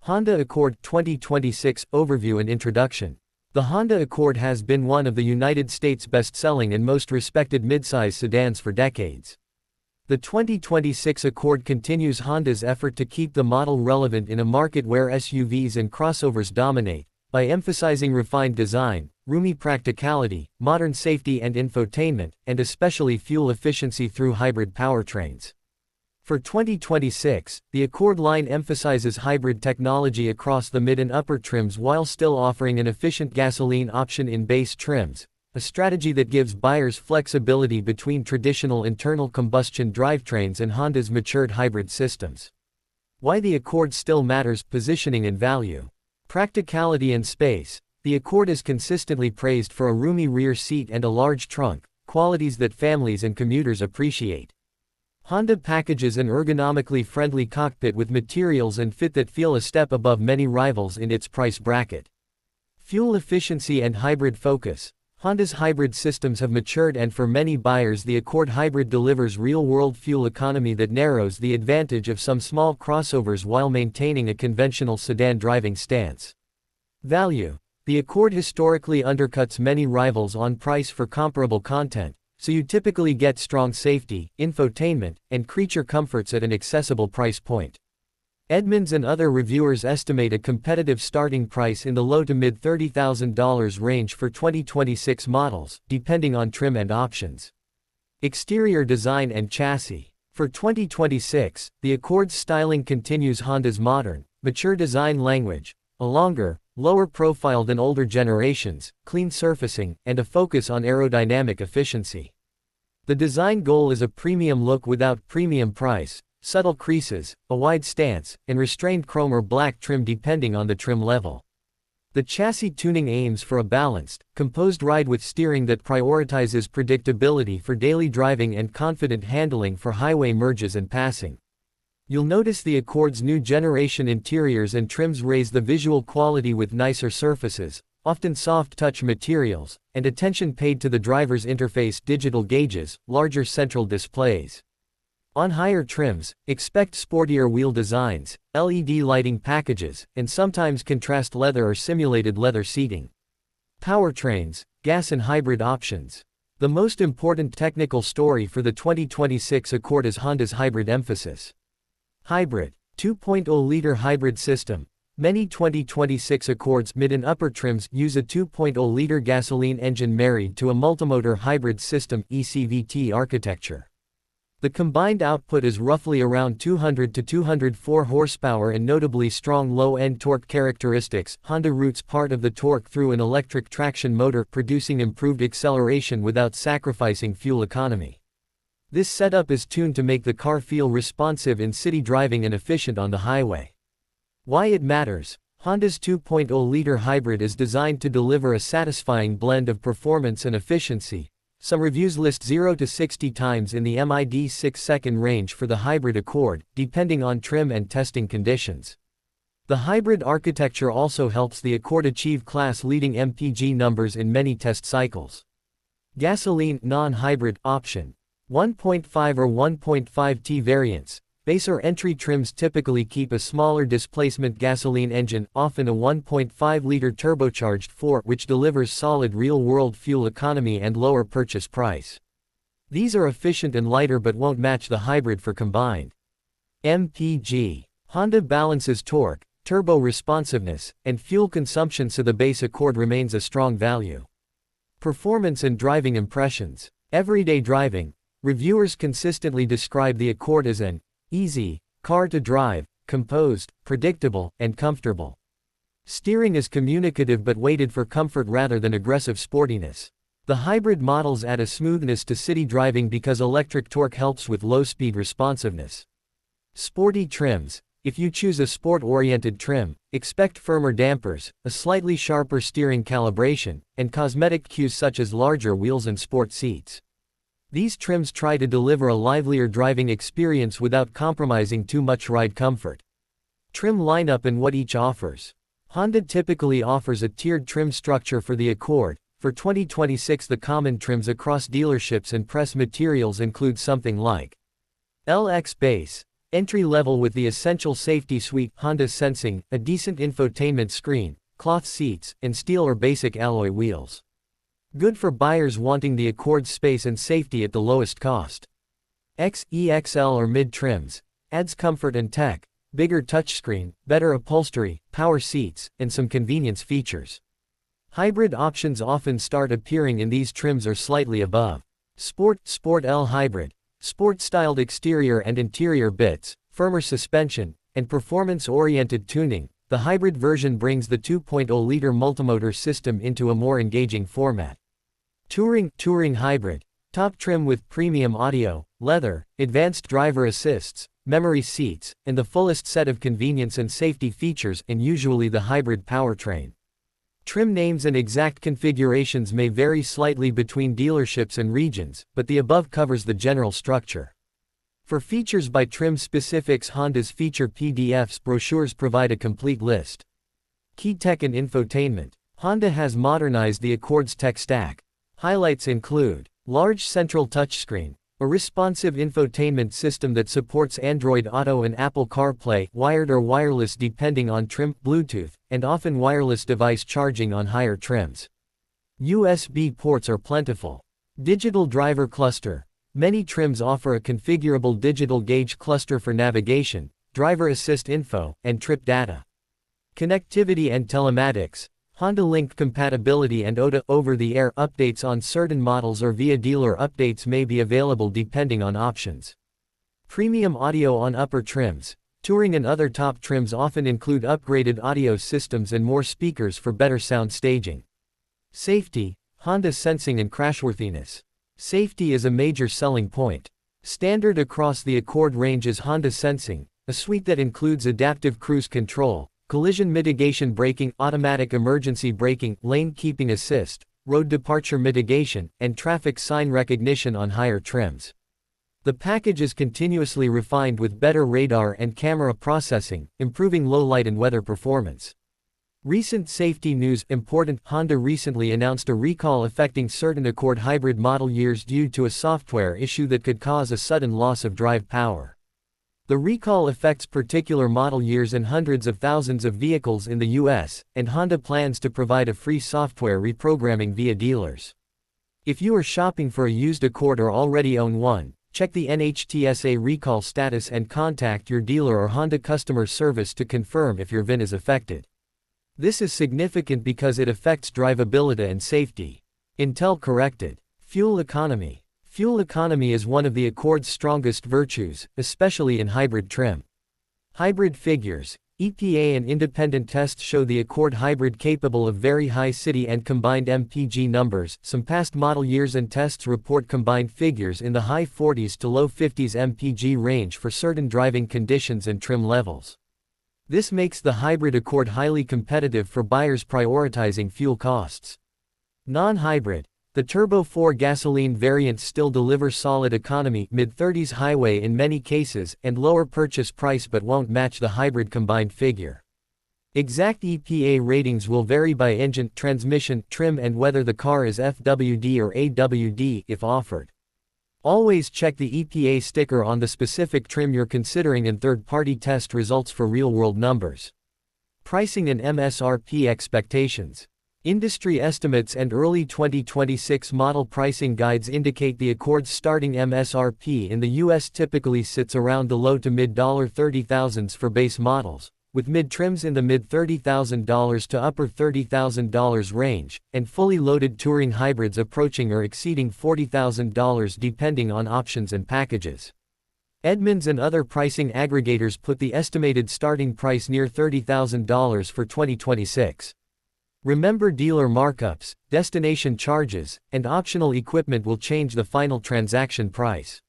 Honda Accord 2026 Overview and Introduction. The Honda Accord has been one of the United States' best-selling and most respected midsize sedans for decades. The 2026 Accord continues Honda's effort to keep the model relevant in a market where SUVs and crossovers dominate, by emphasizing refined design, roomy practicality, modern safety and infotainment, and especially fuel efficiency through hybrid powertrains. For 2026, the Accord line emphasizes hybrid technology across the mid and upper trims while still offering an efficient gasoline option in base trims, a strategy that gives buyers flexibility between traditional internal combustion drivetrains and Honda's matured hybrid systems. Why the Accord still matters: positioning and value. Practicality and space. The Accord is consistently praised for a roomy rear seat and a large trunk, qualities that families and commuters appreciate. Honda packages an ergonomically friendly cockpit with materials and fit that feel a step above many rivals in its price bracket. Fuel efficiency and hybrid focus. Honda's hybrid systems have matured, and for many buyers the Accord Hybrid delivers real-world fuel economy that narrows the advantage of some small crossovers while maintaining a conventional sedan driving stance. Value. The Accord historically undercuts many rivals on price for comparable content, so you typically get strong safety, infotainment, and creature comforts at an accessible price point. Edmunds and other reviewers estimate a competitive starting price in the low to mid $30,000 range for 2026 models, depending on trim and options. Exterior design and chassis. For 2026, the Accord's styling continues Honda's modern, mature design language, a longer, lower profile than older generations, clean surfacing, and a focus on aerodynamic efficiency. The design goal is a premium look without premium price, subtle creases, a wide stance, and restrained chrome or black trim depending on the trim level. The chassis tuning aims for a balanced, composed ride with steering that prioritizes predictability for daily driving and confident handling for highway merges and passing. You'll notice the Accord's new generation interiors and trims raise the visual quality with nicer surfaces, often soft-touch materials, and attention paid to the driver's interface: digital gauges, larger central displays. On higher trims, expect sportier wheel designs, LED lighting packages, and sometimes contrast leather or simulated leather seating. Powertrains, gas and hybrid options. The most important technical story for the 2026 Accord is Honda's hybrid emphasis. Hybrid. 2.0-liter hybrid system. Many 2026 Accords mid and upper trims use a 2.0-liter gasoline engine married to a multimotor hybrid system (ECVT) architecture. The combined output is roughly around 200 to 204 horsepower and notably strong low-end torque characteristics. Honda routes part of the torque through an electric traction motor, producing improved acceleration without sacrificing fuel economy. This setup is tuned to make the car feel responsive in city driving and efficient on the highway. Why it matters. Honda's 2.0-liter hybrid is designed to deliver a satisfying blend of performance and efficiency. Some reviews list 0 to 60 times in the mid 6-second range for the hybrid Accord, depending on trim and testing conditions. The hybrid architecture also helps the Accord achieve class-leading MPG numbers in many test cycles. Gasoline non-hybrid option. 1.5 or 1.5T variants. Base or entry trims typically keep a smaller displacement gasoline engine, often a 1.5-liter turbocharged 4, which delivers solid real-world fuel economy and lower purchase price. These are efficient and lighter but won't match the hybrid for combined MPG. Honda balances torque, turbo responsiveness, and fuel consumption so the base Accord remains a strong value. Performance and driving impressions. Everyday driving. Reviewers consistently describe the Accord as an easy car to drive, composed, predictable, and comfortable. Steering is communicative but weighted for comfort rather than aggressive sportiness. The hybrid models add a smoothness to city driving because electric torque helps with low-speed responsiveness. Sporty trims. If you choose a sport-oriented trim, expect firmer dampers, a slightly sharper steering calibration, and cosmetic cues such as larger wheels and sport seats. These trims try to deliver a livelier driving experience without compromising too much ride comfort. Trim lineup and what each offers. Honda typically offers a tiered trim structure for the Accord. For 2026, the common trims across dealerships and press materials include something like LX Base, Entry level with the essential safety suite, Honda Sensing, a decent infotainment screen, cloth seats, and steel or basic alloy wheels. Good for buyers wanting the Accord's space and safety at the lowest cost. XEXL or mid trims, adds comfort and tech, bigger touchscreen, better upholstery, power seats, and some convenience features. Hybrid options often start appearing in these trims or slightly above. Sport L Hybrid. Sport-styled exterior and interior bits, firmer suspension, and performance-oriented tuning. The hybrid version brings the 2.0-liter multimotor system into a more engaging format. Touring Hybrid. Top trim with premium audio, leather, advanced driver assists, memory seats, and the fullest set of convenience and safety features, and usually the hybrid powertrain. Trim names and exact configurations may vary slightly between dealerships and regions, but the above covers the general structure. For features by trim specifics, Honda's feature PDFs brochures provide a complete list. Key tech and infotainment. Honda has modernized the Accord's tech stack. Highlights include large central touchscreen, a responsive infotainment system that supports Android Auto and Apple CarPlay, wired or wireless depending on trim, Bluetooth, and often wireless device charging on higher trims. USB ports are plentiful. Digital driver cluster. Many trims offer a configurable digital gauge cluster for navigation, driver assist info, and trip data. Connectivity and telematics. Honda Link compatibility and OTA over-the-air updates on certain models or via dealer updates may be available depending on options. Premium audio on upper trims. Touring and other top trims often include upgraded audio systems and more speakers for better sound staging. Safety, Honda Sensing and crashworthiness. Safety is a major selling point. Standard across the Accord range is Honda Sensing, a suite that includes adaptive cruise control, collision mitigation braking, automatic emergency braking, lane keeping assist, road departure mitigation, and traffic sign recognition on higher trims. The package is continuously refined with better radar and camera processing, improving low light and weather performance. Recent safety news. Important. Honda recently announced a recall affecting certain Accord hybrid model years due to a software issue that could cause a sudden loss of drive power. The recall affects particular model years and hundreds of thousands of vehicles in the US, and Honda plans to provide a free software reprogramming via dealers. If you are shopping for a used Accord or already own one, check the NHTSA recall status and contact your dealer or Honda customer service to confirm if your VIN is affected. This is significant because it affects drivability and safety. Intel corrected. Fuel economy. Fuel economy is one of the Accord's strongest virtues, especially in hybrid trim. Hybrid figures. EPA and independent tests show the Accord hybrid capable of very high city and combined MPG numbers. Some past model years and tests report combined figures in the high 40s to low 50s MPG range for certain driving conditions and trim levels. This makes the hybrid Accord highly competitive for buyers prioritizing fuel costs. Non-hybrid. The Turbo 4 gasoline variants still deliver solid economy, mid-30s highway in many cases, and lower purchase price but won't match the hybrid combined figure. Exact EPA ratings will vary by engine, transmission, trim and whether the car is FWD or AWD if offered. Always check the EPA sticker on the specific trim you're considering and third-party test results for real-world numbers. Pricing and MSRP expectations. Industry estimates and early 2026 model pricing guides indicate the Accord's starting MSRP in the US typically sits around the low to mid $30,000s for base models, with mid-trims in the mid $30,000 to upper $30,000 range, and fully loaded touring hybrids approaching or exceeding $40,000 depending on options and packages. Edmunds and other pricing aggregators put the estimated starting price near $30,000 for 2026. Remember, dealer markups, destination charges, and optional equipment will change the final transaction price.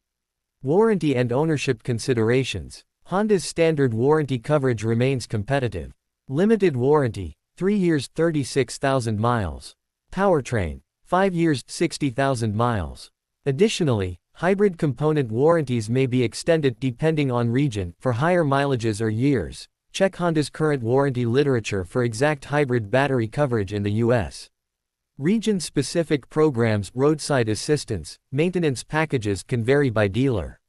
Warranty and ownership considerations. Honda's standard warranty coverage remains competitive. Limited warranty, 3 years, 36,000 miles. Powertrain, 5 years, 60,000 miles. Additionally, hybrid component warranties may be extended depending on region. For higher mileages or years, check Honda's current warranty literature for exact hybrid battery coverage in the US. Region-specific programs, roadside assistance, maintenance packages can vary by dealer.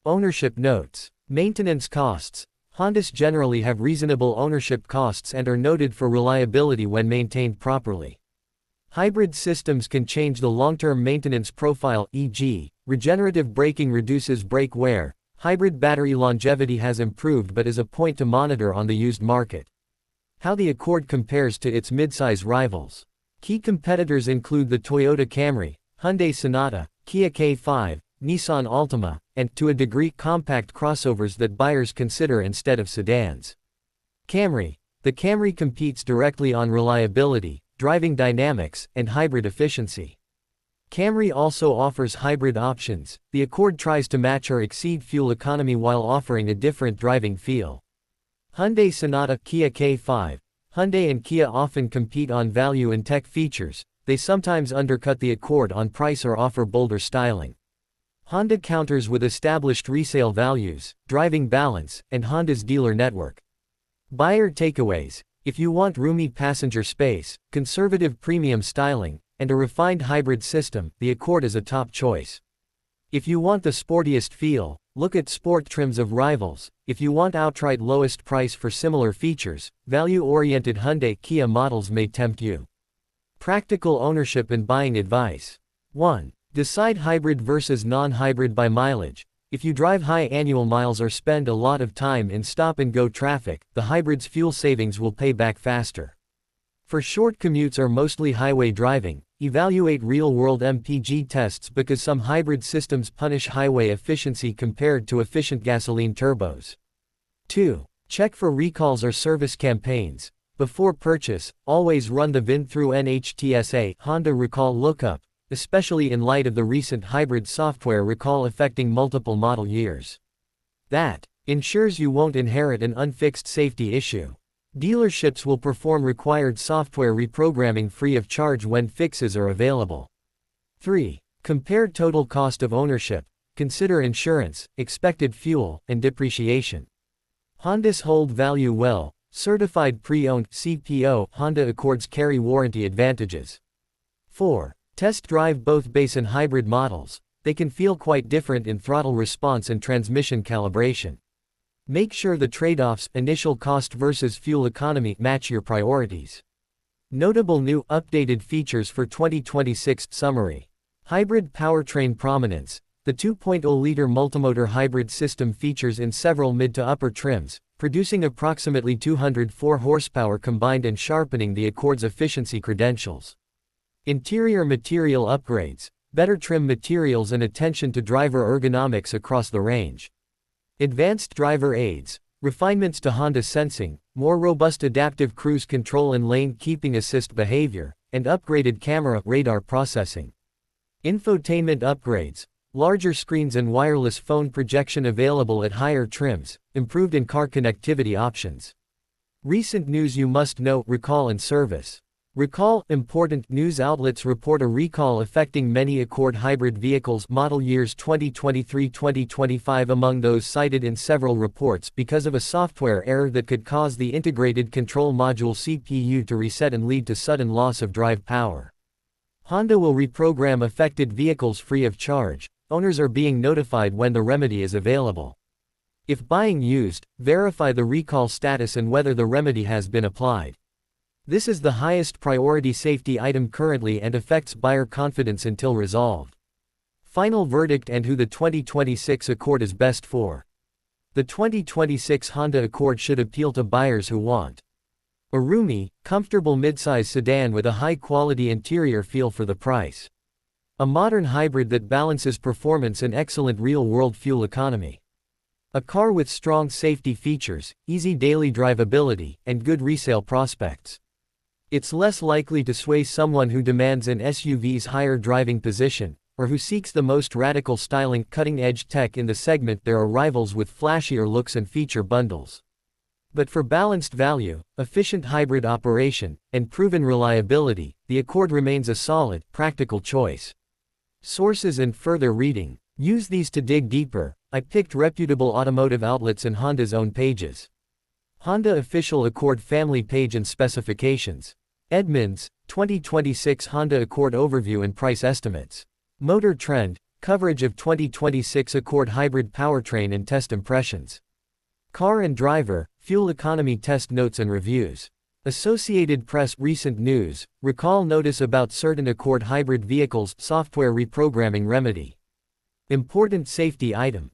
Ownership notes. Maintenance costs. Hondas generally have reasonable ownership costs and are noted for reliability when maintained properly. Hybrid systems can change the long-term maintenance profile, e.g., regenerative braking reduces brake wear. Hybrid battery longevity has improved but is a point to monitor on the used market. How the Accord compares to its midsize rivals. Key competitors include the Toyota Camry, Hyundai Sonata, Kia K5, Nissan Altima, and, to a degree, compact crossovers that buyers consider instead of sedans. Camry. The Camry competes directly on reliability, driving dynamics, and hybrid efficiency. Camry also offers hybrid options. The Accord tries to match or exceed fuel economy while offering a different driving feel. Hyundai Sonata, Kia K5. Hyundai and Kia often compete on value and tech features. They sometimes undercut the Accord on price or offer bolder styling. Honda counters with established resale values, driving balance, and Honda's dealer network. Buyer takeaways. If you want roomy passenger space, conservative premium styling, and a refined hybrid system, the Accord is a top choice. If you want the sportiest feel, look at sport trims of rivals. If you want outright lowest price for similar features, value-oriented Hyundai Kia models may tempt you. Practical ownership and buying advice. 1. Decide hybrid versus non-hybrid by mileage. If you drive high annual miles or spend a lot of time in stop-and-go traffic, the hybrid's fuel savings will pay back faster. For short commutes or mostly highway driving, evaluate real-world MPG tests because some hybrid systems punish highway efficiency compared to efficient gasoline turbos. 2. Check for recalls or service campaigns. Before purchase, always run the VIN through NHTSA Honda Recall Lookup, especially in light of the recent hybrid software recall affecting multiple model years. That ensures you won't inherit an unfixed safety issue. Dealerships will perform required software reprogramming free of charge when fixes are available. 3. Compare total cost of ownership. Consider insurance, expected fuel, and depreciation. Hondas hold value well. Certified pre-owned (CPO) Honda Accords carry warranty advantages. 4. Test drive both base and hybrid models. They can feel quite different in throttle response and transmission calibration. Make sure the trade-offs, initial cost versus fuel economy, match your priorities. Notable new, updated features for 2026 summary. Hybrid powertrain prominence. The 2.0-liter multimotor hybrid system features in several mid to upper trims, producing approximately 204 horsepower combined and sharpening the Accord's efficiency credentials. Interior material upgrades, better trim materials and attention to driver ergonomics across the range. Advanced driver aids, refinements to Honda sensing, more robust adaptive cruise control and lane keeping assist behavior, and upgraded camera radar processing. Infotainment upgrades, larger screens and wireless phone projection available at higher trims, improved in-car connectivity options. Recent news you must know, recall and service. Recall, important news outlets report a recall affecting many Accord hybrid vehicles model years 2023-2025 among those cited in several reports because of a software error that could cause the integrated control module CPU to reset and lead to sudden loss of drive power. Honda will reprogram affected vehicles free of charge. Owners are being notified when the remedy is available. If buying used, verify the recall status and whether the remedy has been applied. This is the highest priority safety item currently and affects buyer confidence until resolved. Final verdict and who the 2026 Accord is best for. The 2026 Honda Accord should appeal to buyers who want a roomy, comfortable midsize sedan with a high-quality interior feel for the price. A modern hybrid that balances performance and excellent real-world fuel economy. A car with strong safety features, easy daily drivability, and good resale prospects. It's less likely to sway someone who demands an SUV's higher driving position, or who seeks the most radical styling, cutting-edge tech in the segment. There are rivals with flashier looks and feature bundles. But for balanced value, efficient hybrid operation, and proven reliability, the Accord remains a solid, practical choice. Sources and further reading. Use these to dig deeper. I picked reputable automotive outlets and Honda's own pages. Honda Official Accord Family Page and Specifications. Edmunds, 2026 Honda Accord Overview and Price Estimates. Motor Trend, Coverage of 2026 Accord Hybrid Powertrain and Test Impressions. Car and Driver, Fuel Economy Test Notes and Reviews. Associated Press Recent News, Recall Notice about certain Accord Hybrid Vehicles, Software Reprogramming Remedy. Important Safety Item.